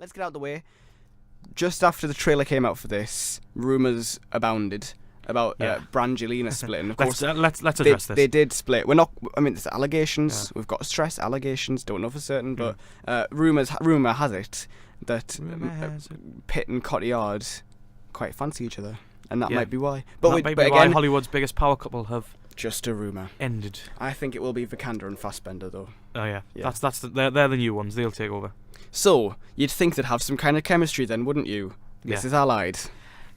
let's get out of the way. Just after the trailer came out for this, rumours abounded about Brangelina splitting. Of course, let's address this. They did split. We're not. I mean, it's allegations. Yeah. We've got to stress allegations. Don't know for certain, but rumour has it that Pitt and Cotillard quite fancy each other, and that might be why. But again, Hollywood's biggest power couple have just a rumour ended. I think it will be Vikander and Fassbender, though. Oh yeah. They're the new ones. They'll take over. So you'd think they'd have some kind of chemistry then, wouldn't you? This is Allied.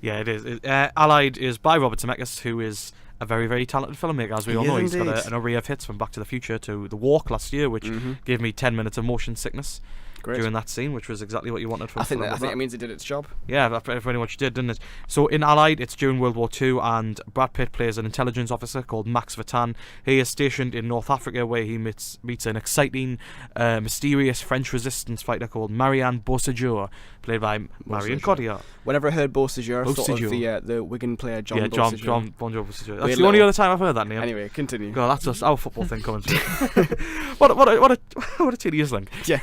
Yeah, it is. Allied is by Robert Zemeckis, who is a very, very talented filmmaker, as we all know. He's got an array of hits from Back to the Future to The Walk last year, which gave me 10 minutes of motion sickness during that scene, which was exactly what you wanted from. I think it means it did its job. Yeah, that pretty much did, didn't it? So in Allied, it's during World War II, and Brad Pitt plays an intelligence officer called Max Vatan. He is stationed in North Africa, where he meets an exciting, mysterious French resistance fighter called Marion Beausejour, played by Marion Cotillard. Whenever I heard Beausejour, I thought of the Wigan player John Beausejour. John Beausejour. That's the only other time I've heard that name. Anyway, continue. God, that's just our football thing coming through. what a tedious link. Yeah.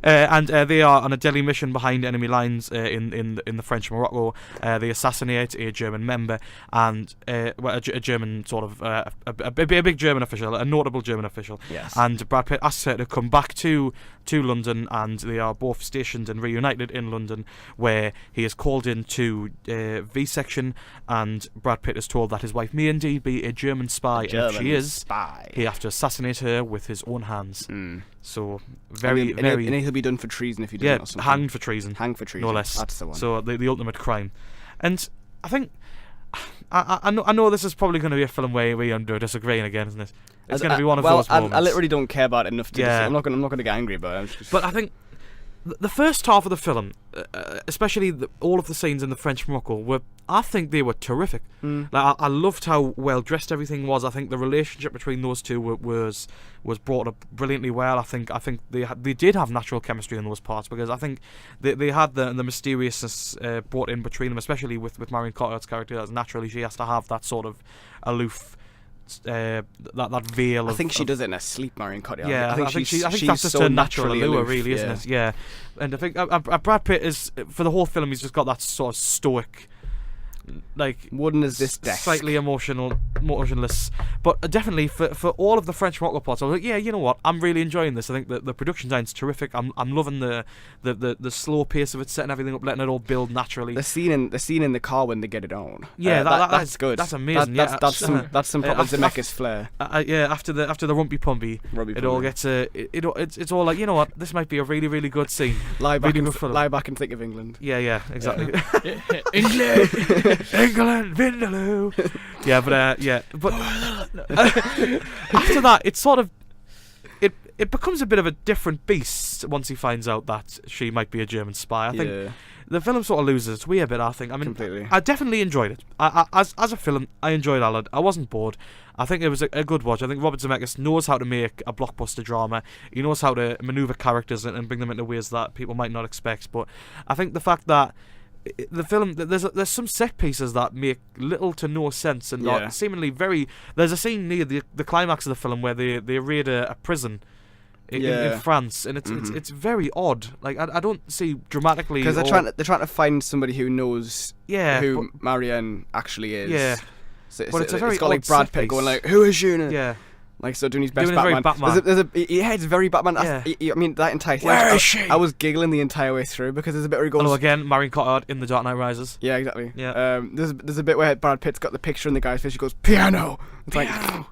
And they are on a deadly mission behind enemy lines in the French Morocco. They assassinate a German member and a German sort of a big German official, a notable German official. Yes. And Brad Pitt asks her to come back to London, and they are both stationed and reunited in London, where he is called into V-section, and Brad Pitt is told that his wife may indeed be a German spy, and if she is, he has to assassinate her with his own hands. So very. And he'll be done for treason if he doesn't. Or something. Hanged for treason. Hanged for treason. No less. That's the one. So the ultimate crime, and I think. I know this is probably going to be a film where we are disagreeing again, isn't it? It's going to be one of those moments. I literally don't care about it enough to. I'm not going to get angry about it. But I think the first half of the film, especially all of the scenes in the French Morocco, I think they were terrific. Like I loved how well dressed everything was. I think the relationship between those two was brought up brilliantly well. I think they did have natural chemistry in those parts, because I think they had the mysteriousness brought in between them, especially with Marion Cotillard's character. As naturally, she has to have that sort of aloof. That veil. I think she does it in her sleep, Marion Cotillard. Yeah, I think that's just her natural allure, really, isn't it? Yeah, and I think Brad Pitt is, for the whole film, he's just got that sort of stoic, like wooden as this desk, slightly emotionless, but definitely for all of the French Morocco parts, I was like, yeah, you know what, I'm really enjoying this. I think the production design's terrific. I'm loving the slow pace of it, setting everything up, letting it all build naturally. The scene in the car when they get it on. Yeah, that's good. That's amazing. That's some proper Zemeckis flair. After the rumpy pumpy, it all gets it's all like, you know what, this might be a really, really good scene. Lie back and think of England. Yeah, exactly. England, Vindaloo. But after that, it's sort of it becomes a bit of a different beast once he finds out that she might be a German spy. I think the film sort of loses its way a bit. I think. I mean, completely. I definitely enjoyed it. As a film, I enjoyed Allied. I wasn't bored. I think it was a good watch. I think Robert Zemeckis knows how to make a blockbuster drama. He knows how to maneuver characters and bring them into ways that people might not expect. But I think the fact that the film, there's some set pieces that make little to no sense and are seemingly very. There's a scene near the climax of the film where they raid a prison in France, and it's very odd. Like I don't see dramatically, because they're trying to find somebody who knows who Marion actually is. Yeah, but it's got like Brad Pitt going like, "Who is she?" Yeah. Like, so doing his best Batman. It's very Batman. Yeah. I mean, that entire thing. Where is she? I was giggling the entire way through, because there's a bit where he goes... Hello again, Marion Cotillard in The Dark Knight Rises. Yeah, exactly. Yeah. There's a bit where Brad Pitt's got the picture in the guy's face. He goes, "Piano!" It's Piano.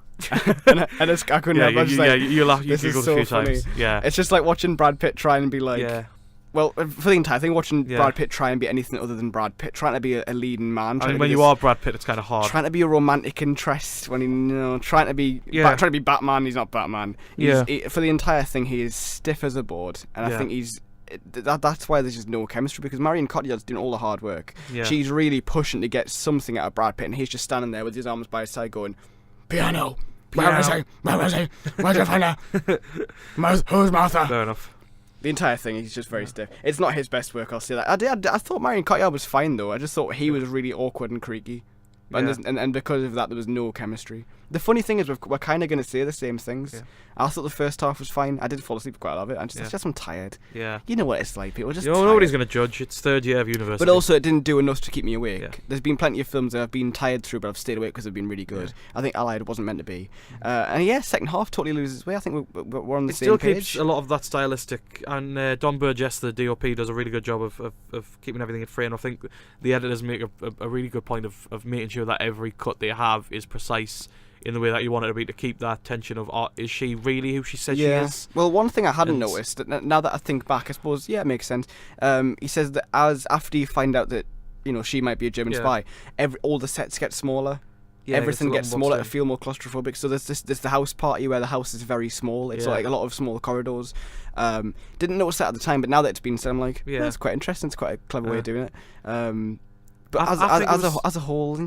Like... and I couldn't help. You laugh. You giggled so a few times. Yeah. It's just like watching Brad Pitt try and be like... Yeah. Well, for the entire thing, watching Brad Pitt try and be anything other than Brad Pitt, trying to be a leading man. I mean, when you are Brad Pitt, it's kind of hard. Trying to be a romantic interest when trying to be Batman. He's not Batman. For the entire thing, he is stiff as a board, and I think that's why there's just no chemistry, because Marion Cotillard's doing all the hard work. Yeah. She's really pushing to get something out of Brad Pitt, and he's just standing there with his arms by his side, going, "Piano. Where is he? Where is he? Where'd you find her? Who's Martha?" Fair enough. The entire thing, he's just very stiff. It's not his best work, I'll say that. I thought Marion Cotillard was fine, though. I just thought he was really awkward and creaky. and because of that, there was no chemistry. The funny thing is, we're kind of going to say the same things. Yeah. I thought the first half was fine. I did fall asleep quite a lot of it. I'm tired. Yeah. You know what it's like. People just. Nobody's going to judge. It's third year of university. But also, it didn't do enough to keep me awake. Yeah. There's been plenty of films that I've been tired through, but I've stayed awake because they've been really good. Yeah. I think Allied wasn't meant to be. And second half totally loses its way. I think we're on the same page. It still keeps a lot of that stylistic, and Don Burgess, the DOP, does a really good job of keeping everything in frame. I think the editors make a really good point of making sure that every cut they have is precise in the way that you want it to be, to keep that tension of, is she really who she says she is? Well, one thing I hadn't noticed, now that I think back, I suppose, it makes sense. He says that after you find out that, she might be a German spy, all the sets get smaller. Yeah, everything gets smaller to feel more claustrophobic. So there's the house party where the house is very small. It's like a lot of small corridors. Didn't notice that at the time, but now that it's been said, I'm like, that's quite interesting. It's quite a clever way of doing it. But as a whole,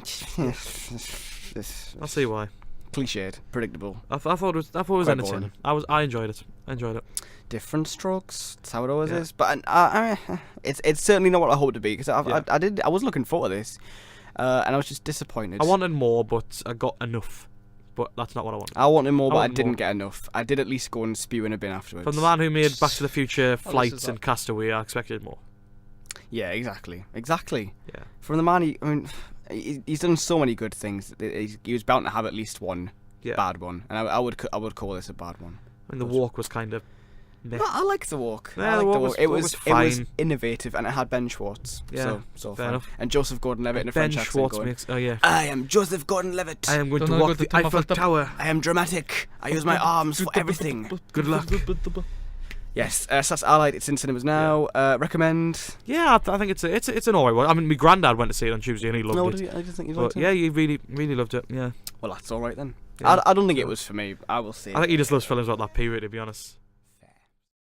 I'll see why. Cliched, predictable. I thought it was entertaining. I enjoyed it. Different strokes. That's how it always is. But it's certainly not what I hoped to be, because I was looking forward to this, and I was just disappointed. I wanted more, but I got enough. But that's not what I wanted. I wanted more, but I didn't get enough. I did at least go and spew in a bin afterwards. From the man who made Back to the Future, Flight, and Castaway, I expected more. Yeah, exactly. Yeah. From the man, he's done so many good things. He was bound to have at least one bad one, and I would call this a bad one. And the walk was kind of. I like the walk. Yeah, the walk. It was innovative, and it had Ben Schwartz. Yeah, so fair enough. And Joseph Gordon-Levitt in a French accent. Ben Schwartz makes. Oh yeah. I am Joseph Gordon-Levitt. I am going to walk the Eiffel Tower. I am dramatic. I use my arms for everything. Good luck. Yes, so that's Allied. It's in cinemas now. Recommend? Yeah, I think it's an alright one. I mean, my granddad went to see it on Tuesday and he loved it. I just think he liked it. Yeah, he really loved it. Yeah. Well, that's alright then. Yeah. I don't think it was for me. I will see. I think he just loves films about that period, to be honest.